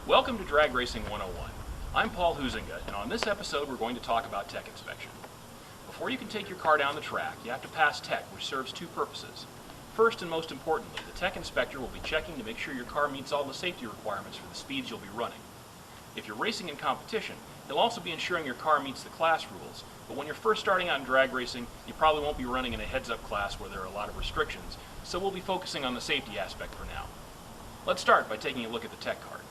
Welcome to Dragracing 101. I'm Paul Huizinga, and on this episode we're going to talk about tech inspection. Before you can take your car down the track, you have to pass tech, which serves two purposes. First and most importantly, the tech inspector will be checking to make sure your car meets all the safety requirements for the speeds you'll be running. If you're racing in competition, he'll also be ensuring your car meets the class rules, but when you're first starting out in drag racing, you probably won't be running in a heads-up class where there are a lot of restrictions, so we'll be focusing on the safety aspect for now. Let's start by taking a look at the tech card.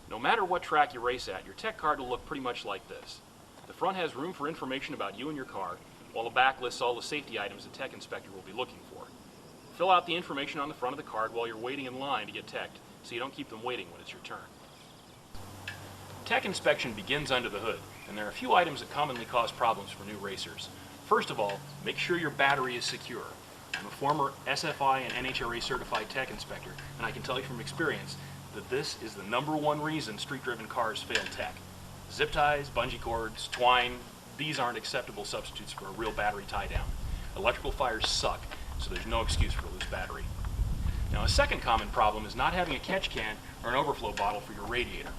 No matter what track you race at, your tech card will look pretty much like this. The front has room for information about you and your car, while the back lists all the safety items the tech inspector will be looking for. Fill out the information on the front of the card while you're waiting in line to get teched, so you don't keep them waiting when it's your turn. Tech inspection begins under the hood, and there are a few items that commonly cause problems for new racers. First of all, make sure your battery is secure. I'm a former SFI and NHRA certified tech inspector, and I can tell you from experience that this is the #1 reason street-driven cars fail tech. Zip ties, bungee cords, twine, these aren't acceptable substitutes for a real battery tie-down. Electrical fires suck, so there's no excuse for a loose battery. Now, a second common problem is not having a catch can or an overflow bottle for your radiator.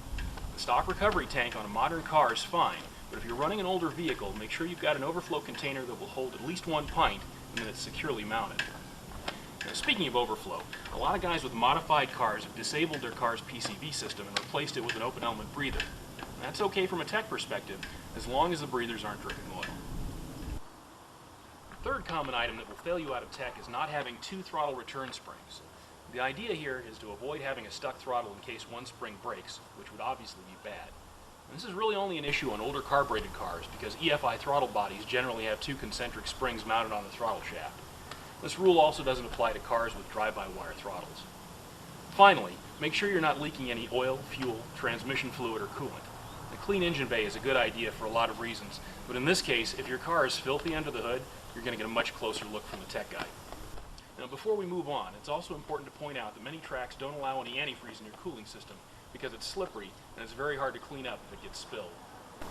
The stock recovery tank on a modern car is fine, but if you're running an older vehicle, make sure you've got an overflow container that will hold at least 1 pint and that it's securely mounted. Now, speaking of overflow, a lot of guys with modified cars have disabled their car's PCV system and replaced it with an open element breather. That's okay from a tech perspective, as long as the breathers aren't dripping oil. The third common item that will fail you out of tech is not having 2 throttle return springs. The idea here is to avoid having a stuck throttle in case one spring breaks, which would obviously be bad. And this is really only an issue on older carbureted cars because EFI throttle bodies generally have 2 concentric springs mounted on the throttle shaft. This rule also doesn't apply to cars with drive-by-wire throttles. Finally, make sure you're not leaking any oil, fuel, transmission fluid, or coolant. A clean engine bay is a good idea for a lot of reasons, but in this case, if your car is filthy under the hood, you're going to get a much closer look from the tech guy. Now, before we move on, it's also important to point out that many tracks don't allow any antifreeze in your cooling system because it's slippery and it's very hard to clean up if it gets spilled.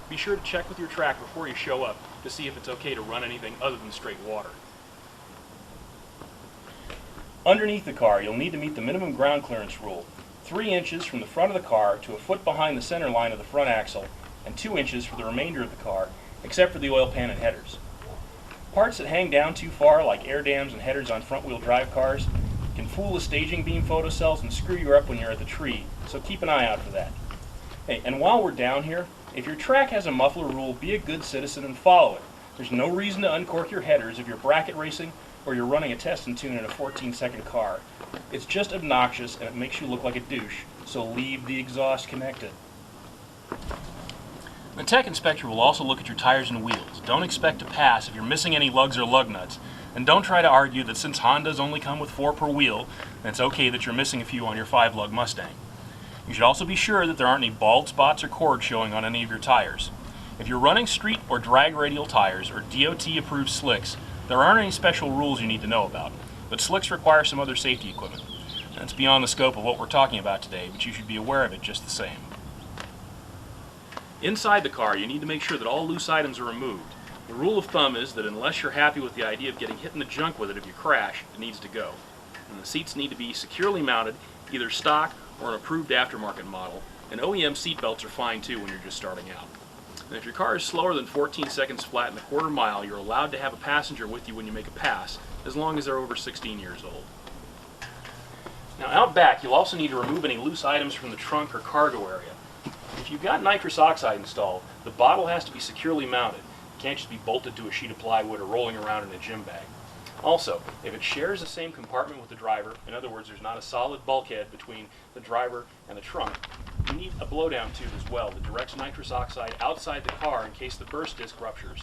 Be sure to check with your track before you show up to see if it's okay to run anything other than straight water. Underneath the car, you'll need to meet the minimum ground clearance rule, 3 inches from the front of the car to a foot behind the center line of the front axle, and 2 inches for the remainder of the car, except for the oil pan and headers. Parts that hang down too far, like air dams and headers on front-wheel drive cars, can fool the staging beam photocells and screw you up when you're at the tree, so keep an eye out for that. Hey, and while we're down here, if your track has a muffler rule, be a good citizen and follow it. There's no reason to uncork your headers if you're bracket racing or you're running a test and tune in a 14-second car. It's just obnoxious and it makes you look like a douche, so leave the exhaust connected. The tech inspector will also look at your tires and wheels. Don't expect to pass if you're missing any lugs or lug nuts, and don't try to argue that since Hondas only come with 4 per wheel, then it's okay that you're missing a few on your 5-lug Mustang. You should also be sure that there aren't any bald spots or cords showing on any of your tires. If you're running street or drag radial tires or DOT-approved slicks, there aren't any special rules you need to know about, but slicks require some other safety equipment. That's beyond the scope of what we're talking about today, but you should be aware of it just the same. Inside the car, you need to make sure that all loose items are removed. The rule of thumb is that unless you're happy with the idea of getting hit in the junk with it if you crash, it needs to go. And the seats need to be securely mounted, either stock or an approved aftermarket model, and OEM seat belts are fine too when you're just starting out. And if your car is slower than 14 seconds flat in a quarter mile, you're allowed to have a passenger with you when you make a pass, as long as they're over 16 years old. Now, out back, you'll also need to remove any loose items from the trunk or cargo area. If you've got nitrous oxide installed, the bottle has to be securely mounted. It can't just be bolted to a sheet of plywood or rolling around in a gym bag. Also, if it shares the same compartment with the driver, in other words, there's not a solid bulkhead between the driver and the trunk, you need a blowdown tube as well that directs nitrous oxide outside the car in case the burst disc ruptures.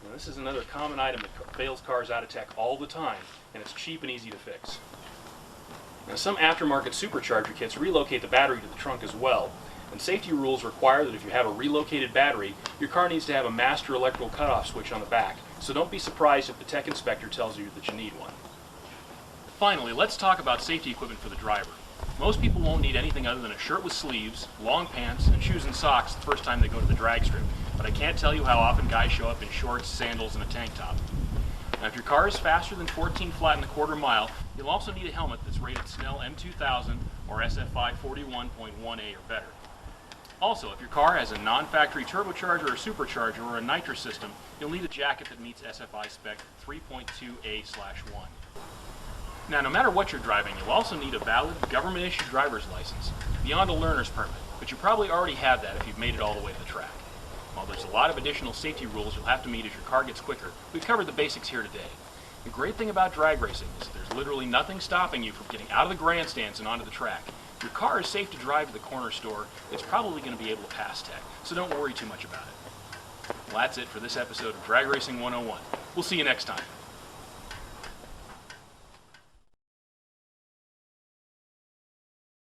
Now, this is another common item that fails cars out of tech all the time, and it's cheap and easy to fix. Now, some aftermarket supercharger kits relocate the battery to the trunk as well, and safety rules require that if you have a relocated battery, your car needs to have a master electrical cutoff switch on the back, so don't be surprised if the tech inspector tells you that you need one. Finally, let's talk about safety equipment for the driver. Most people won't need anything other than a shirt with sleeves, long pants, and shoes and socks the first time they go to the drag strip, but I can't tell you how often guys show up in shorts, sandals, and a tank top. Now, if your car is faster than 14 flat in the quarter mile, you'll also need a helmet that's rated Snell M2000 or SFI 41.1A or better. Also, if your car has a non-factory turbocharger or supercharger or a nitrous system, you'll need a jacket that meets SFI spec 3.2A/1. Now, no matter what you're driving, you'll also need a valid government-issued driver's license beyond a learner's permit, but you probably already have that if you've made it all the way to the track. While there's a lot of additional safety rules you'll have to meet as your car gets quicker, we've covered the basics here today. The great thing about drag racing is that there's literally nothing stopping you from getting out of the grandstands and onto the track. If your car is safe to drive to the corner store, it's probably going to be able to pass tech, so don't worry too much about it. Well, that's it for this episode of Drag Racing 101. We'll see you next time.